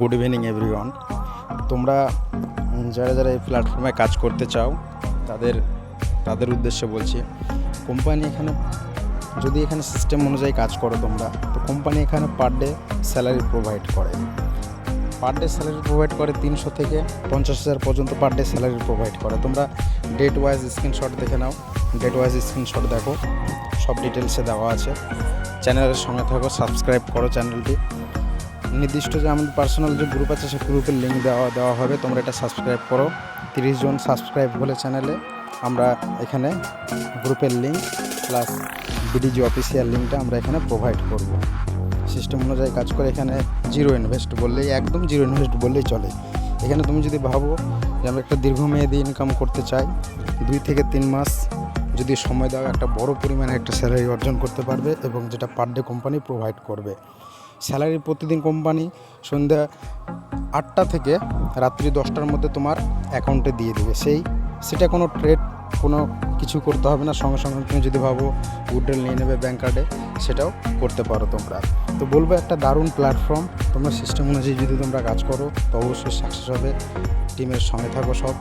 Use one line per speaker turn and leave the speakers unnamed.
Good evening everyone. তোমরা যারা যারা এই প্ল্যাটফর্মে কাজ করতে চাও তাদের উদ্দেশ্যে বলছি, কোম্পানি এখানে যদি এখানে সিস্টেম অনুযায়ী কাজ করো তোমরা, তো কোম্পানি এখানে পার ডে স্যালারি প্রোভাইড করে। পার ডে স্যালারি প্রোভাইড করে 300 থেকে 50,000 পর্যন্ত পার ডে স্যালারি প্রোভাইড করে। তোমরা ডেট ওয়াইজ স্ক্রিনশট দেখে নাও, ডেট ওয়াইজ স্ক্রিনশট দেখো, সব ডিটেলসে দেওয়া আছে। চ্যানেলের সঙ্গে থাকো, সাবস্ক্রাইব করো চ্যানেলটি। নির্দিষ্ট যে আমাদের পার্সোনাল যে গ্রুপ আছে সেই গ্রুপের লিঙ্ক দেওয়া হবে, তোমরা এটা সাবস্ক্রাইব করো। 30 জন সাবস্ক্রাইব হলে চ্যানেলে আমরা এখানে গ্রুপের লিঙ্ক প্লাস বিডিজি অফিসিয়াল লিঙ্কটা আমরা এখানে প্রোভাইড করব। সিস্টেম অনুযায়ী কাজ করে। এখানে জিরো ইনভেস্ট বললেই, একদম জিরো ইনভেস্ট বললেই চলে। এখানে তুমি যদি ভাবো যে আমরা একটা দীর্ঘমেয়াদী ইনকাম করতে চাই, 2 থেকে 3 মাস যদি সময় দাও, একটা বড় পরিমাণে একটা স্যালারি অর্জন করতে পারবে, এবং যেটা পার ডে কোম্পানি প্রোভাইড করবে। স্যালারি প্রতিদিন কোম্পানি সন্ধ্যা 8টা থেকে রাত্রি 10টার মধ্যে তোমার অ্যাকাউন্টে দিয়ে দেবে। সেটা কোনো ট্রেড কোনো কিছু করতে হবে না। সঙ্গে সঙ্গে তুমি যদি ভাবো উইথড্রল নিয়ে নেবে ব্যাঙ্ক কার্ডে, সেটাও করতে পারো তোমরা। তো বলবো একটা দারুণ প্ল্যাটফর্ম। তোমরা সিস্টেম অনুযায়ী যদি তোমরা কাজ করো তো অবশ্যই সাকসেস হবে। টিমের সঙ্গে থাকো, সব